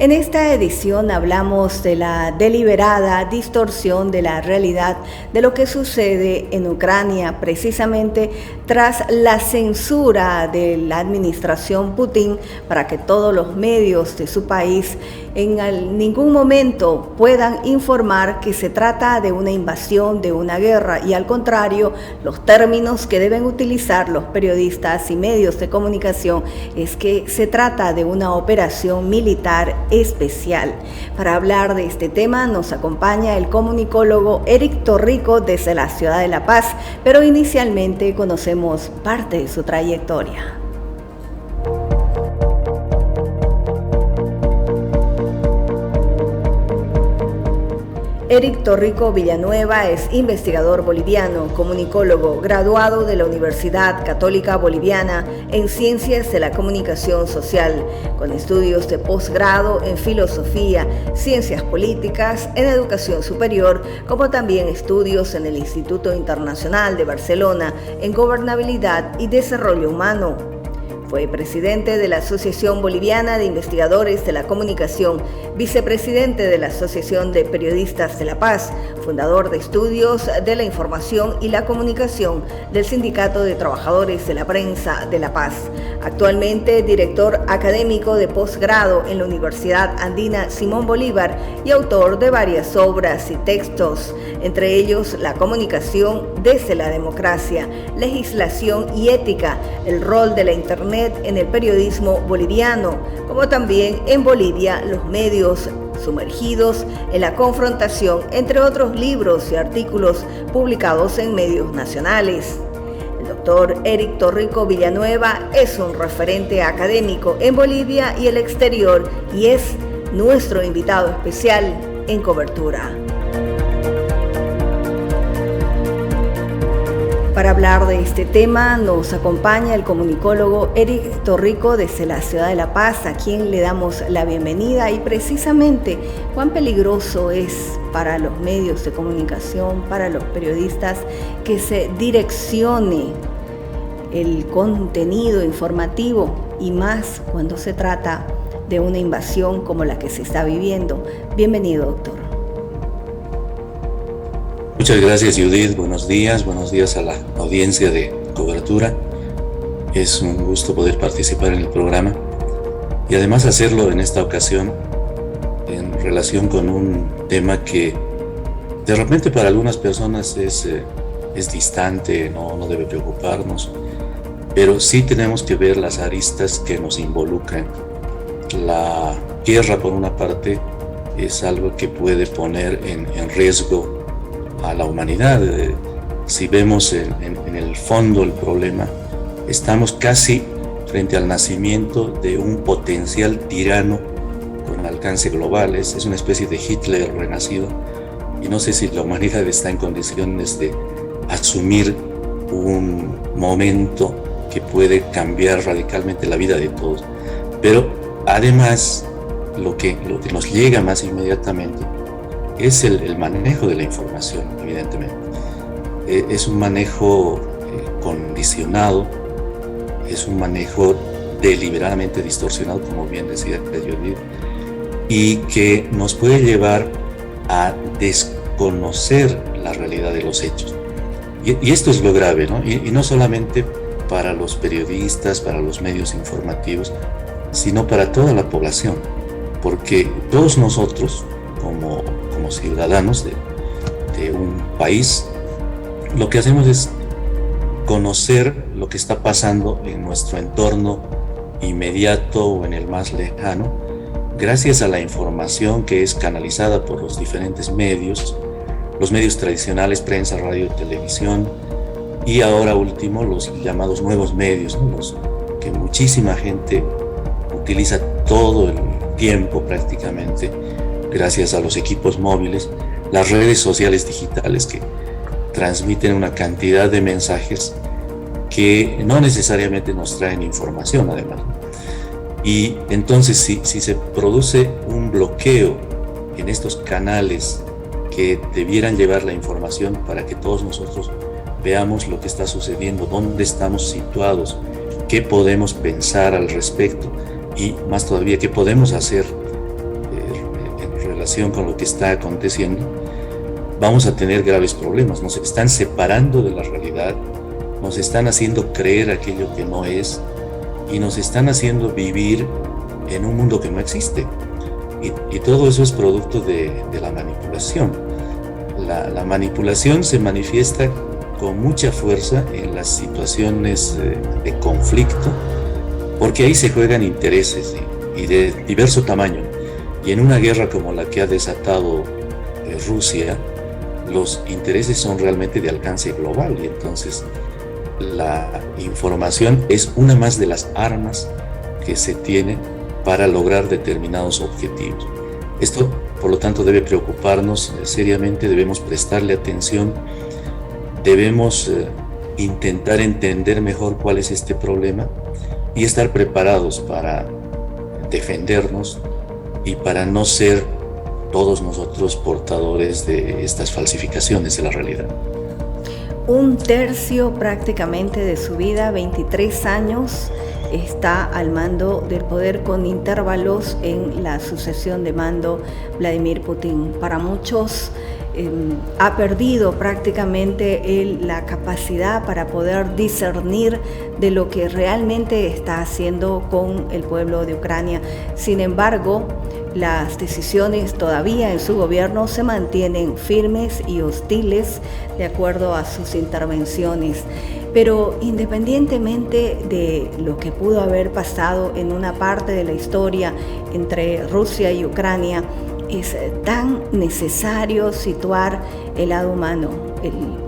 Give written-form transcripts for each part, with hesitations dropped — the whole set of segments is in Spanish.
En esta edición hablamos de la deliberada distorsión de la realidad de lo que sucede en Ucrania, precisamente tras la censura de la administración Putin para que todos los medios de su país en ningún momento puedan informar que se trata de una invasión, de una guerra, y al contrario, los términos que deben utilizar los periodistas y medios de comunicación es que se trata de una operación militar especial. Para hablar de este tema nos acompaña el comunicólogo Eric Torrico desde la ciudad de La Paz, pero inicialmente conocemos parte de su trayectoria. Eric Torrico Villanueva es investigador boliviano, comunicólogo, graduado de la Universidad Católica Boliviana en Ciencias de la Comunicación Social, con estudios de posgrado en Filosofía, Ciencias Políticas, en Educación Superior, como también estudios en el Instituto Internacional de Barcelona en Gobernabilidad y Desarrollo Humano. Fue presidente de la Asociación Boliviana de Investigadores de la Comunicación, vicepresidente de la Asociación de Periodistas de La Paz, fundador de Estudios de la Información y la Comunicación del Sindicato de Trabajadores de la Prensa de La Paz. Actualmente director académico de posgrado en la Universidad Andina Simón Bolívar y autor de varias obras y textos, entre ellos La comunicación desde la democracia, legislación y ética, el rol de la Internet en el periodismo boliviano, como también en Bolivia los medios sumergidos en la confrontación, entre otros libros y artículos publicados en medios nacionales. El doctor Eric Torrico Villanueva es un referente académico en Bolivia y el exterior y es nuestro invitado especial en Cobertura. Para hablar de este tema nos acompaña el comunicólogo Eric Torrico desde la ciudad de La Paz, a quien le damos la bienvenida, y precisamente cuán peligroso es para los medios de comunicación, para los periodistas, que se direccione el contenido informativo, y más cuando se trata de una invasión como la que se está viviendo. Bienvenido, doctor. Muchas gracias, Judith. Buenos días a la audiencia de Cobertura. Es un gusto poder participar en el programa y además hacerlo en esta ocasión en relación con un tema que de repente para algunas personas es distante, no debe preocuparnos, pero sí tenemos que ver las aristas que nos involucran. La guerra, por una parte, es algo que puede poner en riesgo a la humanidad. Si vemos en el fondo el problema, estamos casi frente al nacimiento de un potencial tirano con alcance global. Es una especie de Hitler renacido, y no sé si la humanidad está en condiciones de asumir un momento que puede cambiar radicalmente la vida de todos. Pero además lo que nos llega más inmediatamente es el manejo de la información, evidentemente. Es un manejo condicionado, es un manejo deliberadamente distorsionado, como bien decía Judith, y que nos puede llevar a desconocer la realidad de los hechos. Y esto es lo grave, ¿no? Y no solamente para los periodistas, para los medios informativos, sino para toda la población, porque todos nosotros, como ciudadanos de un país, lo que hacemos es conocer lo que está pasando en nuestro entorno inmediato o en el más lejano, gracias a la información que es canalizada por los diferentes medios, los medios tradicionales, prensa, radio, televisión, y ahora último los llamados nuevos medios, ¿no? Los que muchísima gente utiliza todo el tiempo prácticamente, gracias a los equipos móviles, las redes sociales digitales que transmiten una cantidad de mensajes que no necesariamente nos traen información, además. Y entonces si se produce un bloqueo en estos canales que debieran llevar la información para que todos nosotros veamos lo que está sucediendo, dónde estamos situados, qué podemos pensar al respecto y más todavía qué podemos hacer relación con lo que está aconteciendo, vamos a tener graves problemas. Nos están separando de la realidad, nos están haciendo creer aquello que no es y nos están haciendo vivir en un mundo que no existe. Y todo eso es producto de la manipulación. La manipulación se manifiesta con mucha fuerza en las situaciones de conflicto, porque ahí se juegan intereses y de diverso tamaño. Y en una guerra como la que ha desatado Rusia, los intereses son realmente de alcance global, y entonces la información es una más de las armas que se tiene para lograr determinados objetivos. Esto, por lo tanto, debe preocuparnos seriamente, debemos prestarle atención, debemos intentar entender mejor cuál es este problema y estar preparados para defendernos y para no ser todos nosotros portadores de estas falsificaciones de la realidad. Un tercio prácticamente de su vida, 23 años, está al mando del poder con intervalos en la sucesión de mando Vladimir Putin. Para muchos ha perdido prácticamente la capacidad para poder discernir de lo que realmente está haciendo con el pueblo de Ucrania. Sin embargo, las decisiones todavía en su gobierno se mantienen firmes y hostiles de acuerdo a sus intervenciones. Pero independientemente de lo que pudo haber pasado en una parte de la historia entre Rusia y Ucrania, es tan necesario situar el lado humano.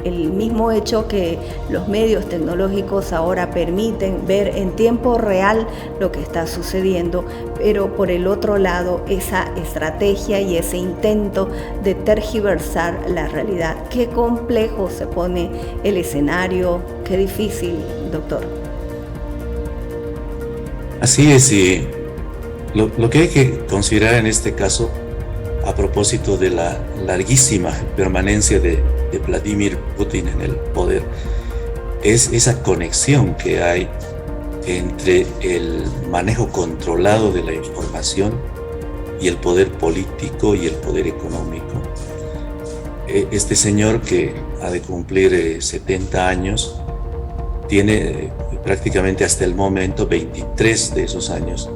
El mismo hecho que los medios tecnológicos ahora permiten ver en tiempo real lo que está sucediendo, pero por el otro lado esa estrategia y ese intento de tergiversar la realidad. Qué complejo se pone el escenario, qué difícil, doctor. Así es, y lo que hay que considerar en este caso, a propósito de la larguísima permanencia de Vladimir Putin en el poder, es esa conexión que hay entre el manejo controlado de la información y el poder político y el poder económico. Este señor, que ha de cumplir 70 años, tiene prácticamente hasta el momento 23 de esos años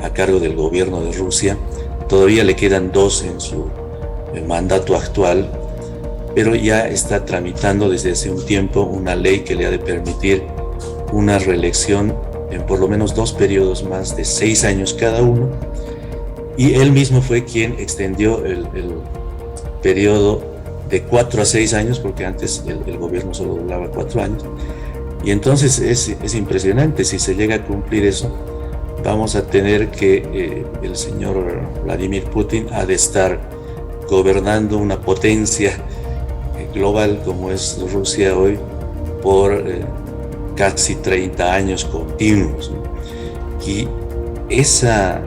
a cargo del gobierno de Rusia. Todavía le quedan 2 en su mandato actual, pero ya está tramitando desde hace un tiempo una ley que le ha de permitir una reelección en por lo menos 2 periodos más de 6 años cada uno, y él mismo fue quien extendió el periodo de 4 a 6 años, porque antes el gobierno solo duraba 4 años, y entonces es impresionante. Si se llega a cumplir eso, vamos a tener que el señor Vladimir Putin ha de estar gobernando una potencia global como es Rusia hoy por casi 30 años continuos, ¿no? Y esa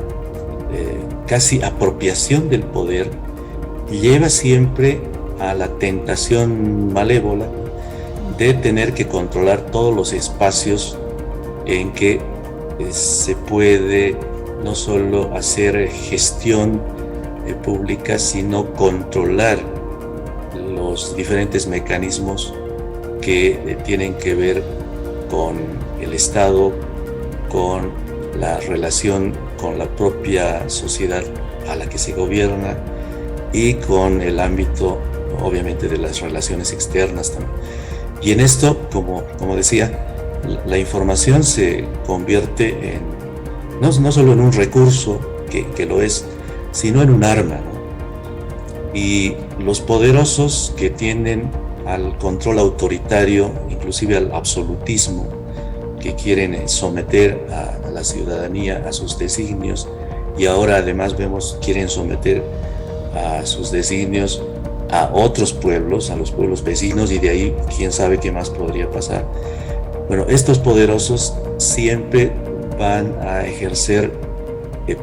casi apropiación del poder lleva siempre a la tentación malévola de tener que controlar todos los espacios en que se puede no solo hacer gestión pública, sino controlar los diferentes mecanismos que tienen que ver con el Estado, con la relación con la propia sociedad a la que se gobierna y con el ámbito, obviamente, de las relaciones externas también. Y en esto, como decía, la información se convierte en no solo en un recurso, que lo es, sino en un arma, ¿no? Y los poderosos que tienen al control autoritario, inclusive al absolutismo, que quieren someter a la ciudadanía a sus designios, y ahora además vemos quieren someter a sus designios a otros pueblos, a los pueblos vecinos, y de ahí quién sabe qué más podría pasar. Bueno, estos poderosos siempre van a ejercer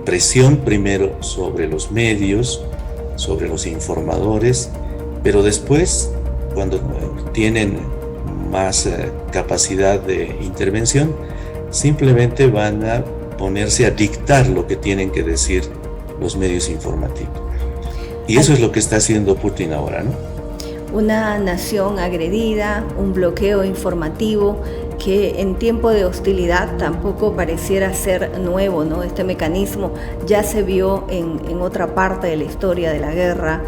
presión primero sobre los medios, sobre los informadores, pero después, cuando tienen más capacidad de intervención, simplemente van a ponerse a dictar lo que tienen que decir los medios informativos. Y eso es lo que está haciendo Putin ahora, ¿no? Una nación agredida, un bloqueo informativo que en tiempo de hostilidad tampoco pareciera ser nuevo, ¿no? Este mecanismo ya se vio en otra parte de la historia de la guerra,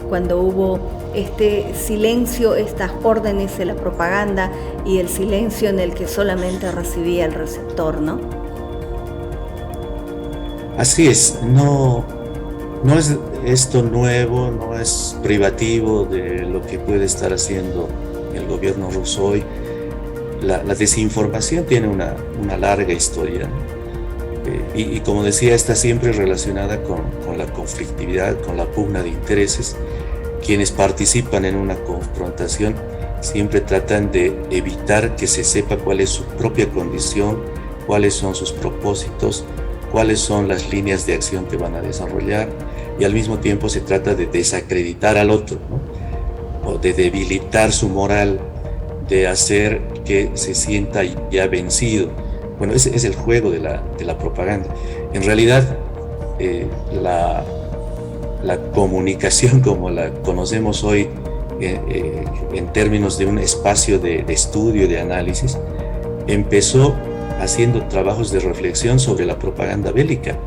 cuando hubo este silencio, estas órdenes de la propaganda y el silencio en el que solamente recibía el receptor, ¿no? Así es, no es esto nuevo, no es privativo de lo que puede estar haciendo el gobierno ruso hoy. La desinformación tiene una larga historia, y como decía, está siempre relacionada con la conflictividad, con la pugna de intereses. Quienes participan en una confrontación siempre tratan de evitar que se sepa cuál es su propia condición, cuáles son sus propósitos, cuáles son las líneas de acción que van a desarrollar, y al mismo tiempo se trata de desacreditar al otro, ¿no? O de debilitar su moral, de hacer que se sienta ya vencido. Bueno, ese es el juego de la propaganda. En realidad, la comunicación como la conocemos hoy en términos de un espacio de estudio, de análisis, empezó haciendo trabajos de reflexión sobre la propaganda bélica,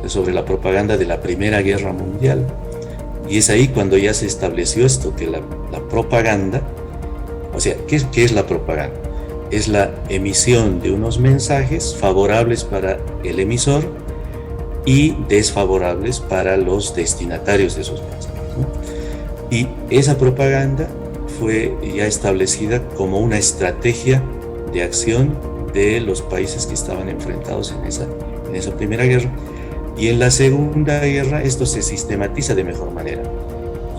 sobre la propaganda de la Primera Guerra Mundial. Y es ahí cuando ya se estableció esto, que la propaganda, o sea, ¿qué es la propaganda? Es la emisión de unos mensajes favorables para el emisor y desfavorables para los destinatarios de esos mensajes, ¿no? Y esa propaganda fue ya establecida como una estrategia de acción de los países que estaban enfrentados en esa Primera Guerra. Y en la Segunda Guerra esto se sistematiza de mejor manera.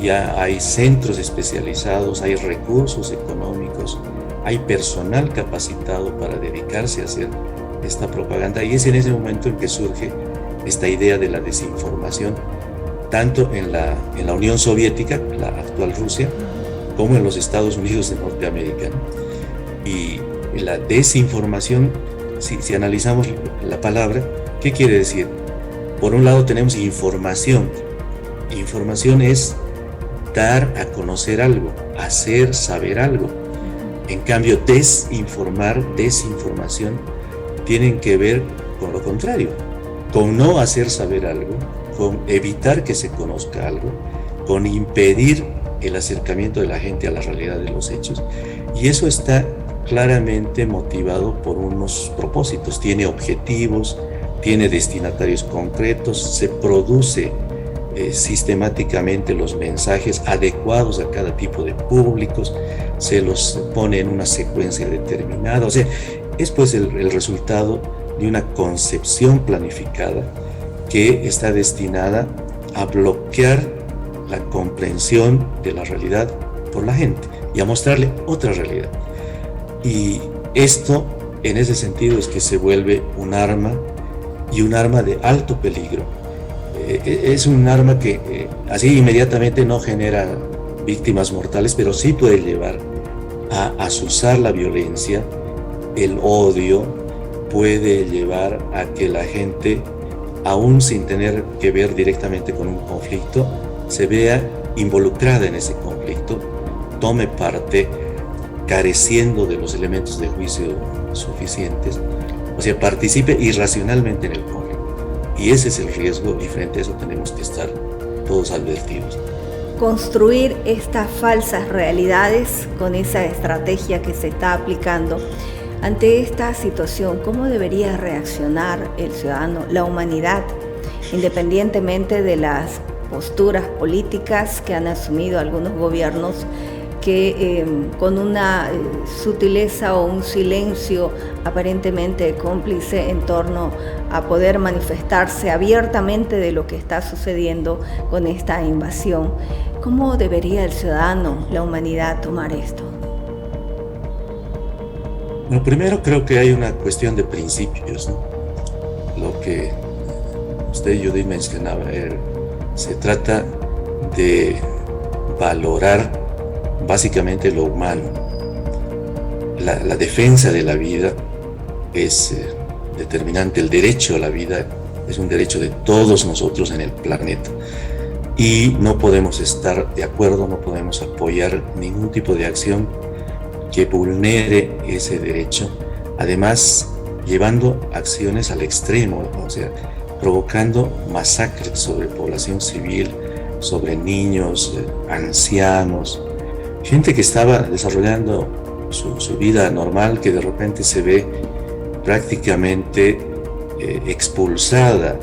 Ya hay centros especializados, hay recursos económicos, hay personal capacitado para dedicarse a hacer esta propaganda, y es en ese momento en que surge esta idea de la desinformación, tanto en la Unión Soviética, la actual Rusia, como en los Estados Unidos de Norteamérica, ¿no? Y la desinformación, si analizamos la palabra, ¿qué quiere decir? Por un lado tenemos información. Información es dar a conocer algo, hacer saber algo. En cambio, desinformación, tienen que ver con lo contrario, con no hacer saber algo, con evitar que se conozca algo, con impedir el acercamiento de la gente a la realidad de los hechos. Y eso está claramente motivado por unos propósitos, tiene objetivos, tiene destinatarios concretos, se produce sistemáticamente los mensajes adecuados a cada tipo de públicos, se los pone en una secuencia determinada. O sea, es pues el resultado de una concepción planificada que está destinada a bloquear la comprensión de la realidad por la gente y a mostrarle otra realidad. Y esto, en ese sentido, es que se vuelve un arma, y un arma de alto peligro. Es un arma que así inmediatamente no genera víctimas mortales, pero sí puede llevar a azuzar la violencia, el odio, puede llevar a que la gente, aún sin tener que ver directamente con un conflicto, se vea involucrada en ese conflicto, tome parte, careciendo de los elementos de juicio suficientes, o sea, participe irracionalmente en el conflicto. Y ese es el riesgo, y frente a eso tenemos que estar todos advertidos. Construir estas falsas realidades con esa estrategia que se está aplicando. Ante esta situación, ¿cómo debería reaccionar el ciudadano, la humanidad, independientemente de las posturas políticas que han asumido algunos gobiernos que con una sutileza o un silencio aparentemente cómplice en torno a poder manifestarse abiertamente de lo que está sucediendo con esta invasión? ¿Cómo debería el ciudadano, la humanidad, tomar esto? Bueno, primero creo que hay una cuestión de principios, ¿no? Lo que usted, Judith, mencionaba, se trata de valorar básicamente lo humano. La defensa de la vida es determinante. El derecho a la vida es un derecho de todos nosotros en el planeta. y no podemos estar de acuerdo, no podemos apoyar ningún tipo de acción que vulnere ese derecho, además llevando acciones al extremo, o sea, provocando masacres sobre población civil, sobre niños, ancianos, gente que estaba desarrollando su vida normal, que de repente se ve prácticamente expulsada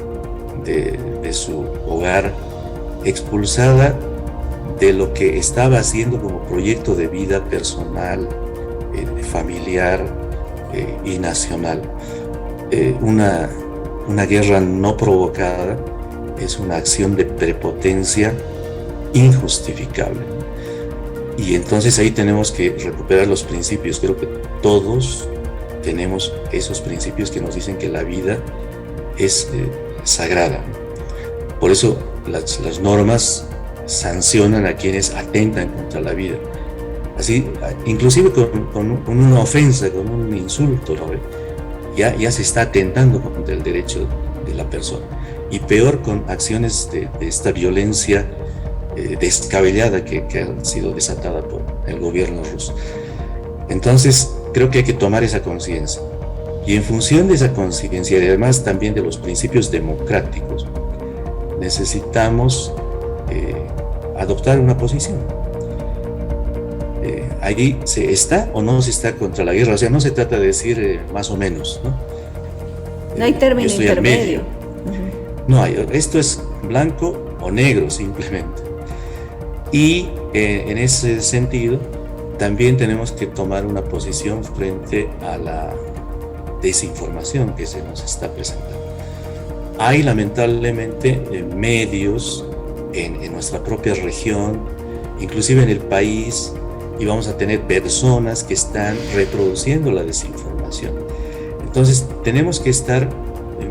de su hogar, expulsada de lo que estaba haciendo como proyecto de vida personal, familiar y nacional. Una guerra no provocada es una acción de prepotencia injustificable. Y entonces ahí tenemos que recuperar los principios. Creo que todos tenemos esos principios que nos dicen que la vida es sagrada. Por eso las normas sancionan a quienes atentan contra la vida. Así, inclusive con una ofensa, con un insulto, ¿no? Ya se está atentando contra el derecho de la persona. Y peor con acciones de esta violencia descabellada que ha sido desatada por el gobierno ruso. Entonces, creo que hay que tomar esa conciencia. Y en función de esa conciencia, y además también de los principios democráticos, necesitamos adoptar una posición. Ahí se está o no se está contra la guerra, o sea, no se trata de decir más o menos, ¿no? No hay término intermedio. No hay, esto es blanco o negro simplemente. Y en ese sentido, también tenemos que tomar una posición frente a la desinformación que se nos está presentando. Hay lamentablemente medios en nuestra propia región, inclusive en el país, y vamos a tener personas que están reproduciendo la desinformación. Entonces tenemos que estar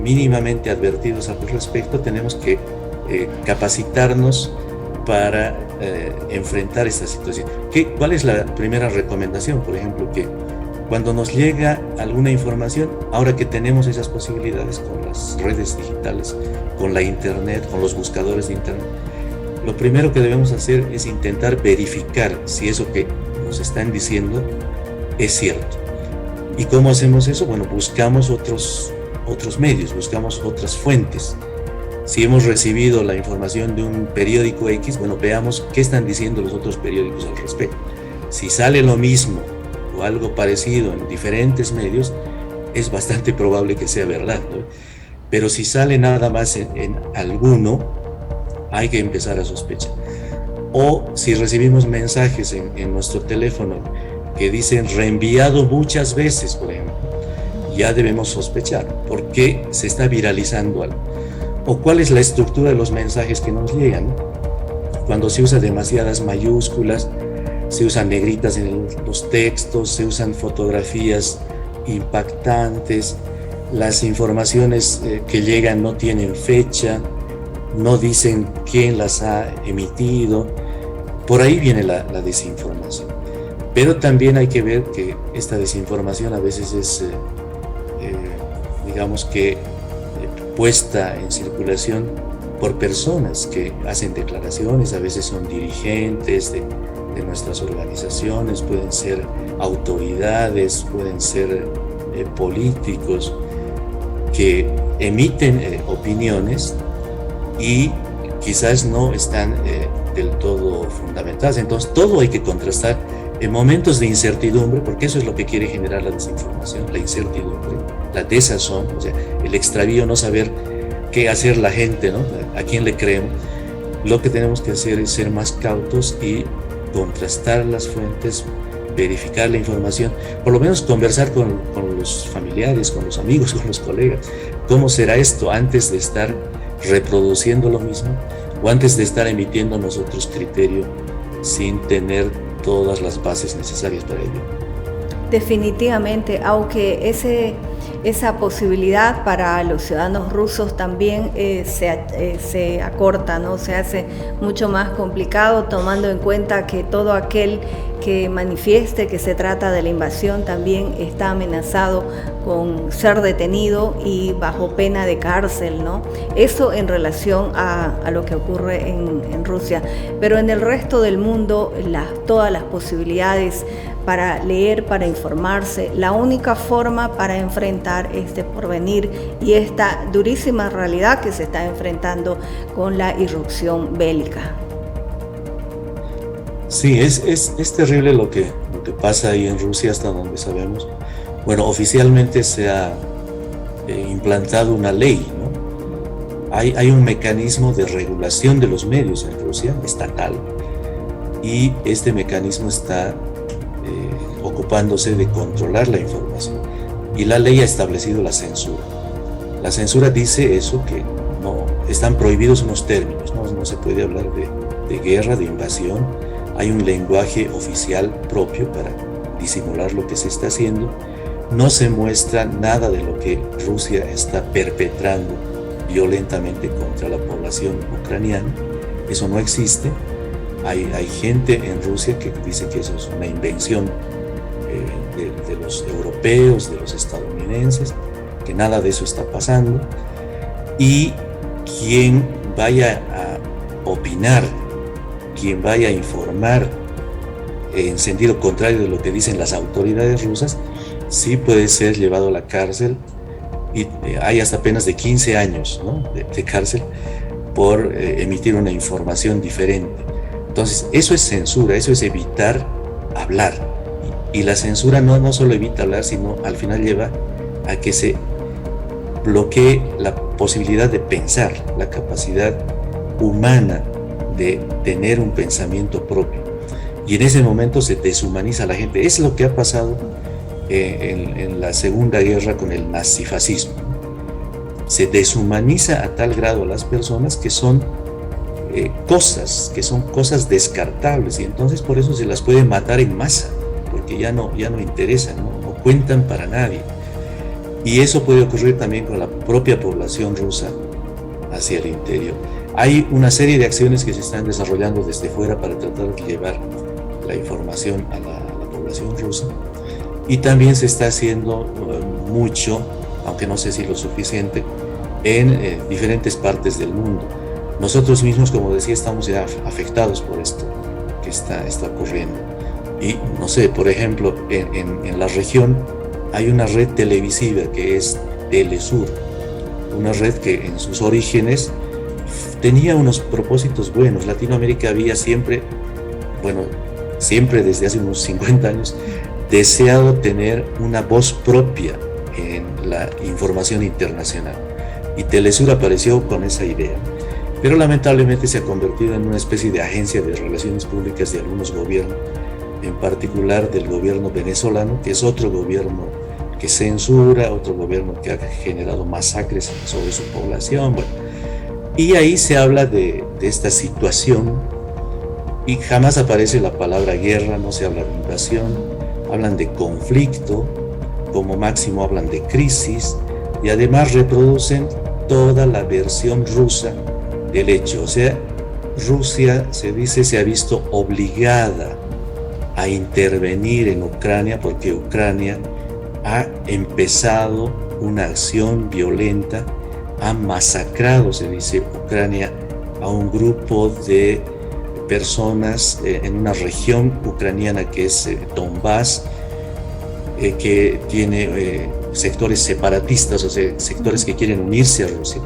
mínimamente advertidos al respecto, tenemos que capacitarnos para enfrentar esta situación. ¿Cuál es la primera recomendación? Por ejemplo, que cuando nos llega alguna información, ahora que tenemos esas posibilidades con las redes digitales, con la internet, con los buscadores de internet, lo primero que debemos hacer es intentar verificar si eso que nos están diciendo es cierto. ¿Y cómo hacemos eso? Bueno, buscamos otros medios, buscamos otras fuentes. Si hemos recibido la información de un periódico X, bueno, veamos qué están diciendo los otros periódicos al respecto. Si sale lo mismo o algo parecido en diferentes medios, es bastante probable que sea verdad, ¿no? Pero si sale nada más en alguno, hay que empezar a sospechar. O si recibimos mensajes en nuestro teléfono que dicen reenviado muchas veces, por ejemplo, ya debemos sospechar por qué se está viralizando algo. O cuál es la estructura de los mensajes que nos llegan. Cuando se usa demasiadas mayúsculas, se usan negritas en los textos, se usan fotografías impactantes, las informaciones que llegan no tienen fecha, no dicen quién las ha emitido. Por ahí viene la desinformación. Pero también hay que ver que esta desinformación a veces es, digamos que, puesta en circulación por personas que hacen declaraciones, a veces son dirigentes de nuestras organizaciones, pueden ser autoridades, pueden ser políticos que emiten opiniones y quizás no están del todo fundamentadas. Entonces todo hay que contrastar en momentos de incertidumbre, porque eso es lo que quiere generar la desinformación, la incertidumbre, la desazón, o sea, el extravío, no saber qué hacer la gente, ¿no? A quién le creemos. Lo que tenemos que hacer es ser más cautos y contrastar las fuentes, verificar la información, por lo menos conversar con los familiares, con los amigos, con los colegas. ¿Cómo será esto antes de estar reproduciendo lo mismo o antes de estar emitiendo nosotros criterio sin tener todas las bases necesarias para ello? Definitivamente, aunque esa posibilidad para los ciudadanos rusos también se acorta, ¿no? Se hace mucho más complicado, tomando en cuenta que todo aquel que manifieste que se trata de la invasión también está amenazado con ser detenido y bajo pena de cárcel, ¿no? Eso en relación a lo que ocurre en Rusia. Pero en el resto del mundo, todas las posibilidades para leer, para informarse, la única forma para enfrentar este porvenir y esta durísima realidad que se está enfrentando con la irrupción bélica. Sí, es terrible lo que pasa ahí en Rusia, hasta donde sabemos. Bueno, oficialmente se ha implantado una ley, ¿no? Hay un mecanismo de regulación de los medios en Rusia, estatal, y este mecanismo está ocupándose de controlar la información. Y la ley ha establecido la censura. La censura dice eso, que no están prohibidos unos términos, no se puede hablar de guerra, de invasión. Hay un lenguaje oficial propio para disimular lo que se está haciendo. No se muestra nada de lo que Rusia está perpetrando violentamente contra la población ucraniana. Eso no existe. Hay gente en Rusia que dice que eso es una invención de los europeos, de los estadounidenses, que nada de eso está pasando. Y quien vaya a opinar, quien vaya a informar en sentido contrario de lo que dicen las autoridades rusas, sí puede ser llevado a la cárcel, y hay hasta penas de 15 años, ¿no?, de cárcel por emitir una información diferente. Entonces, eso es censura, eso es evitar hablar. Y la censura no solo evita hablar, sino al final lleva a que se bloquee la posibilidad de pensar, la capacidad humana de tener un pensamiento propio. Y en ese momento se deshumaniza a la gente. Es lo que ha pasado en la Segunda Guerra con el nazifascismo. Se deshumaniza a tal grado a las personas que son cosas descartables, y entonces por eso se las puede matar en masa, porque ya no interesan, no cuentan para nadie. Y eso puede ocurrir también con la propia población rusa hacia el interior. Hay una serie de acciones que se están desarrollando desde fuera para tratar de llevar la información a la población rusa, y también se está haciendo mucho, aunque no sé si lo suficiente, en diferentes partes del mundo. Nosotros mismos, como decía, estamos ya afectados por esto que está ocurriendo. Y no sé, por ejemplo, en la región hay una red televisiva que es Telesur, una red que en sus orígenes tenía unos propósitos buenos. Latinoamérica había siempre desde hace unos 50 años, deseado tener una voz propia en la información internacional. Y Telesur apareció con esa idea. Pero lamentablemente se ha convertido en una especie de agencia de relaciones públicas de algunos gobiernos, en particular del gobierno venezolano, que es otro gobierno que censura, otro gobierno que ha generado masacres sobre su población. Bueno, y ahí se habla de esta situación, y jamás aparece la palabra guerra, no se habla de invasión, hablan de conflicto, como máximo hablan de crisis, y además reproducen toda la versión rusa del hecho. O sea, Rusia, se dice, se ha visto obligada a intervenir en Ucrania porque Ucrania ha empezado una acción violenta, ha masacrado, se dice, Ucrania a un grupo de personas en una región ucraniana que es Donbass, que tiene sectores separatistas, o sea, sectores que quieren unirse a Rusia.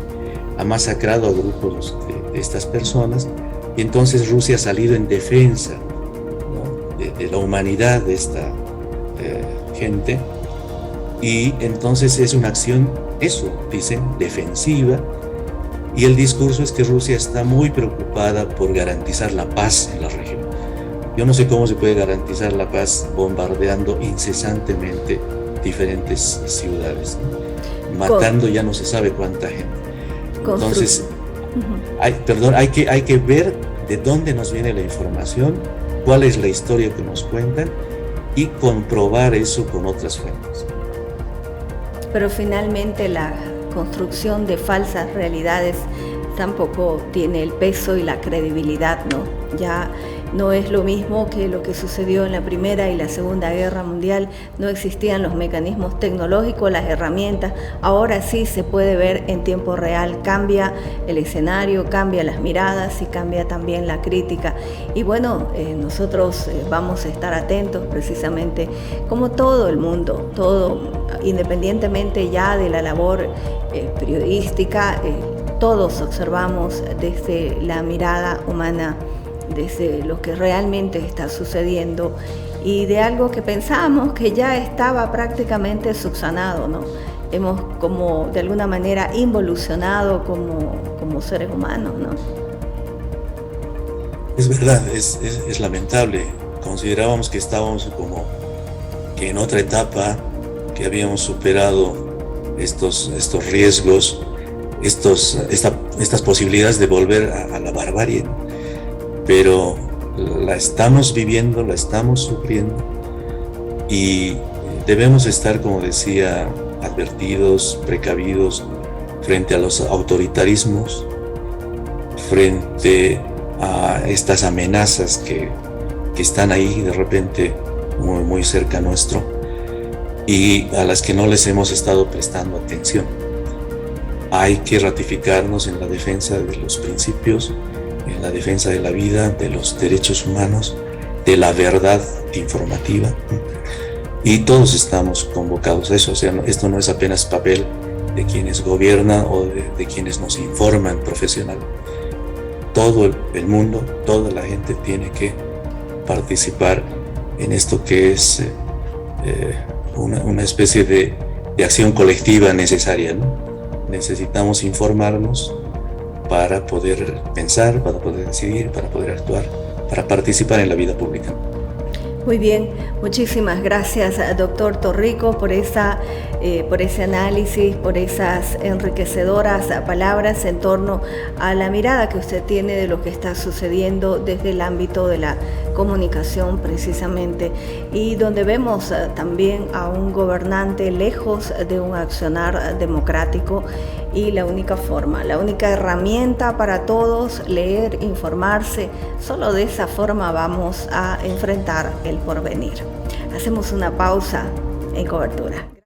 Ha masacrado a grupos de estas personas, y entonces Rusia ha salido en defensa, ¿no?, de la humanidad de esta gente, y entonces es una acción, eso dicen, defensiva, y el discurso es que Rusia está muy preocupada por garantizar la paz en la región. Yo no sé cómo se puede garantizar la paz bombardeando incesantemente diferentes ciudades, ¿no?, matando ya no se sabe cuánta gente. Entonces, hay que ver de dónde nos viene la información, cuál es la historia que nos cuentan, y comprobar eso con otras fuentes. Pero finalmente la construcción de falsas realidades tampoco tiene el peso y la credibilidad, ¿no? Ya No es lo mismo que lo que sucedió en la Primera y la Segunda Guerra Mundial. No existían los mecanismos tecnológicos, las herramientas. Ahora sí se puede ver en tiempo real. Cambia el escenario, cambia las miradas y cambia también la crítica. Y bueno, nosotros vamos a estar atentos precisamente, como todo el mundo, todo, independientemente ya de la labor periodística, todos observamos desde la mirada humana, desde lo que realmente está sucediendo y de algo que pensamos que ya estaba prácticamente subsanado, ¿no? Hemos como de alguna manera involucionado como seres humanos, ¿no? Es verdad, es lamentable. Considerábamos que estábamos como que en otra etapa, que habíamos superado estos riesgos, estas posibilidades de volver a la barbarie, pero la estamos viviendo, la estamos sufriendo y debemos estar, como decía, advertidos, precavidos frente a los autoritarismos, frente a estas amenazas que están ahí de repente muy, muy cerca nuestro y a las que no les hemos estado prestando atención. Hay que ratificarnos en la defensa de los principios, en la defensa de la vida, de los derechos humanos, de la verdad informativa. Y todos estamos convocados a eso. O sea, esto no es apenas papel de quienes gobiernan o de quienes nos informan profesional. Todo el mundo, toda la gente tiene que participar en esto que es una especie de acción colectiva necesaria, ¿no? Necesitamos informarnos para poder pensar, para poder decidir, para poder actuar, para participar en la vida pública. Muy bien, muchísimas gracias, doctor Torrico, por ese análisis, por esas enriquecedoras palabras en torno a la mirada que usted tiene de lo que está sucediendo desde el ámbito de la comunicación precisamente, y donde vemos también a un gobernante lejos de un accionar democrático, y la única forma, la única herramienta para todos, leer, informarse. Solo de esa forma vamos a enfrentar el porvenir. Hacemos una pausa en Cobertura.